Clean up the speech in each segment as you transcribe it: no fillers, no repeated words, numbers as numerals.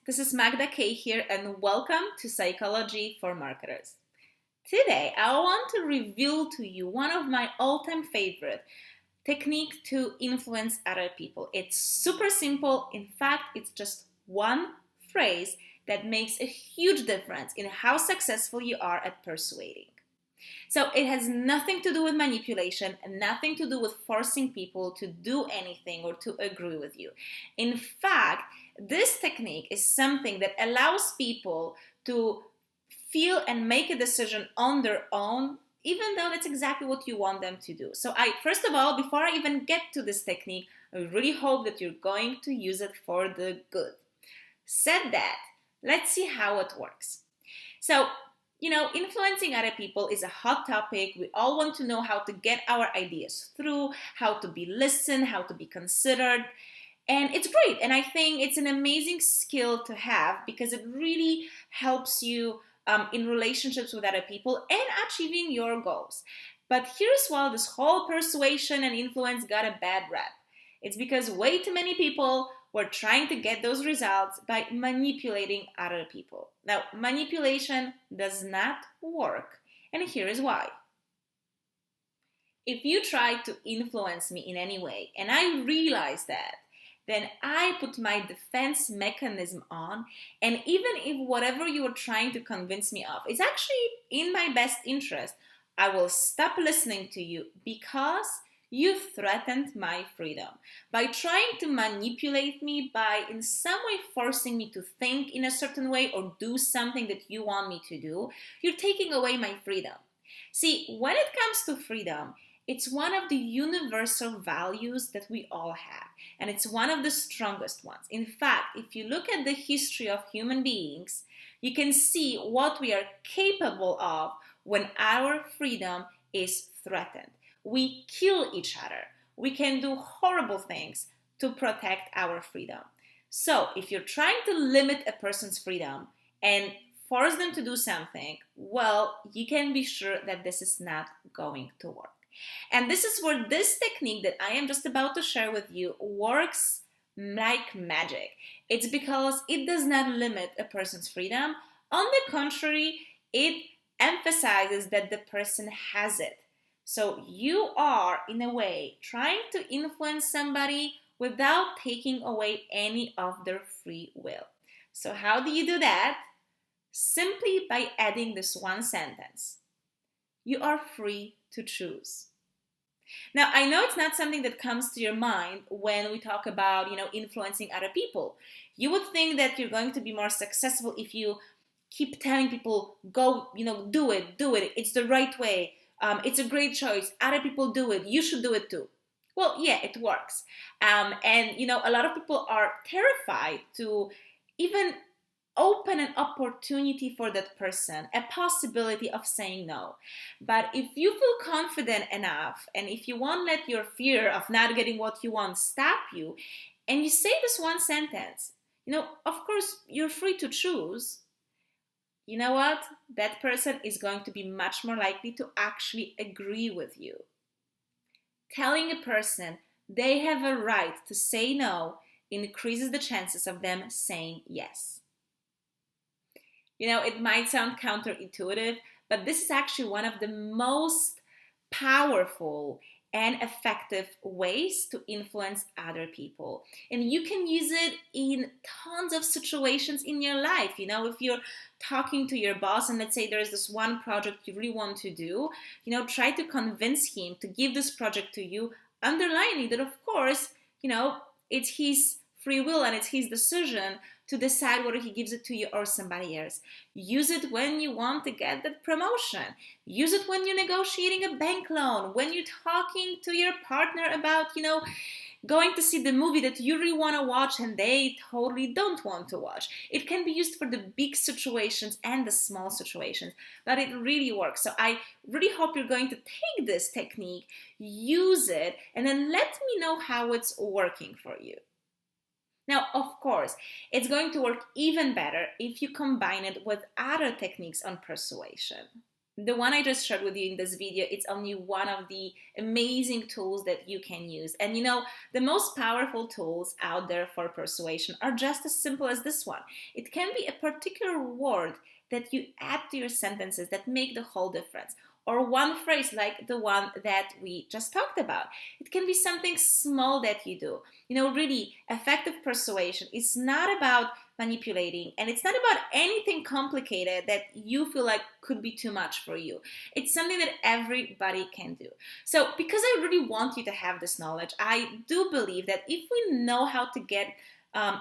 This is Magda K here, and welcome to Psychology for Marketers. Today, I want to reveal to you one of my all-time favorite techniques to influence other people. It's super simple. In fact, it's just one phrase that makes a huge difference in how successful you are at persuading. So it has nothing to do with manipulation and nothing to do with forcing people to do anything or to agree with you. In fact, this technique is something that allows people to feel and make a decision on their own, even though that's exactly what you want them to do. So first of all, before I even get to this technique, I really hope that you're going to use it for the good. Said that, let's see how it works. So, influencing other people is a hot topic. We all want to know how to get our ideas through, how to be listened, how to be considered. And it's great. And I think it's an amazing skill to have because it really helps you in relationships with other people and achieving your goals. But here's why this whole persuasion and influence got a bad rap. It's because way too many people were trying to get those results by manipulating other people. Now, manipulation does not work, and here is why. If you try to influence me in any way, and I realize that, then I put my defense mechanism on, and even if whatever you are trying to convince me of is actually in my best interest, I will stop listening to you because you threatened my freedom. By trying to manipulate me, by in some way forcing me to think in a certain way or do something that you want me to do, you're taking away my freedom. See, when it comes to freedom, it's one of the universal values that we all have, and it's one of the strongest ones. In fact, if you look at the history of human beings, you can see what we are capable of when our freedom is threatened. We kill each other. We can do horrible things to protect our freedom. So if you're trying to limit a person's freedom and force them to do something, well, you can be sure that this is not going to work. And this is where this technique that I am just about to share with you works like magic. It's because it does not limit a person's freedom. On the contrary, it emphasizes that the person has it. So you are, in a way, trying to influence somebody without taking away any of their free will. So how do you do that? Simply by adding this one sentence. You are free to choose. Now, I know it's not something that comes to your mind when we talk about, influencing other people. You would think that you're going to be more successful if you keep telling people, go, do it, it's the right way. It's a great choice. Other people do it. You should do it too. Well, yeah, it works. And, a lot of people are terrified to even open an opportunity for that person, a possibility of saying no. But if you feel confident enough, and if you won't let your fear of not getting what you want stop you, and you say this one sentence, of course, you're free to choose. You know what? That person is going to be much more likely to actually agree with you. Telling a person they have a right to say no increases the chances of them saying yes. It might sound counterintuitive, but this is actually one of the most powerful and effective ways to influence other people. And you can use it in tons of situations in your life. If you're talking to your boss and let's say there's this one project you really want to do, try to convince him to give this project to you, underlining that, of course, it's his free will and it's his decision to decide whether he gives it to you or somebody else. Use it when you want to get that promotion. Use it when you're negotiating a bank loan, when you're talking to your partner about, going to see the movie that you really want to watch and they totally don't want to watch. It can be used for the big situations and the small situations, but it really works. So I really hope you're going to take this technique, use it, and then let me know how it's working for you. Now, of course, it's going to work even better if you combine it with other techniques on persuasion. the one I just shared with you in this video, it's only one of the amazing tools that you can use. And you know, the most powerful tools out there for persuasion are just as simple as this one. It can be a particular word that you add to your sentences that make the whole difference. Or one phrase like the one that we just talked about. It can be something small that you do. You know, really, effective persuasion is not about manipulating, and it's not about anything complicated that you feel like could be too much for you. It's something that everybody can do. So because I really want you to have this knowledge, I do believe that if we know how to get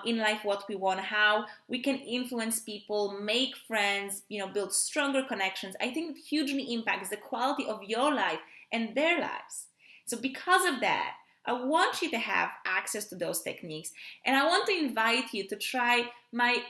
in life what we want, how we can influence people, make friends, you know, build stronger connections, I think it hugely impacts the quality of your life and their lives. So because of that, I want you to have access to those techniques, and I want to invite you to try my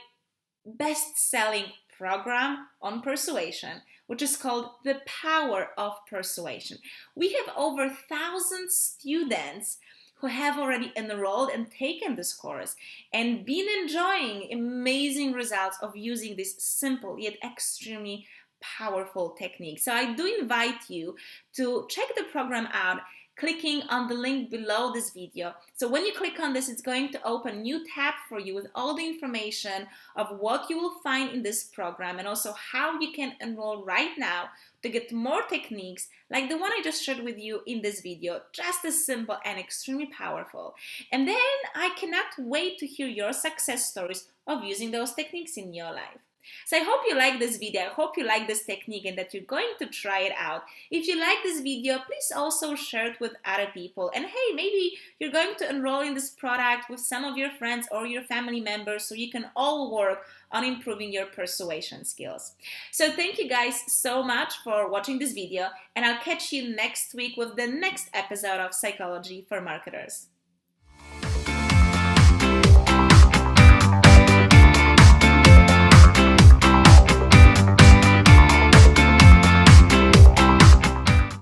best-selling program on persuasion, which is called The Power of Persuasion. We have over 1,000 students who have already enrolled and taken this course and been enjoying amazing results of using this simple yet extremely powerful technique. So I do invite you to check the program out, clicking on the link below this video. So when you click on this, it's going to open a new tab for you with all the information of what you will find in this program and also how you can enroll right now to get more techniques like the one I just shared with you in this video, just as simple and extremely powerful. And then I cannot wait to hear your success stories of using those techniques in your life. So I hope you like this video. I hope you like this technique and that you're going to try it out. If you like this video, please also share it with other people. And hey, maybe you're going to enroll in this product with some of your friends or your family members so you can all work on improving your persuasion skills. So thank you guys so much for watching this video, and I'll catch you next week with the next episode of Psychology for Marketers.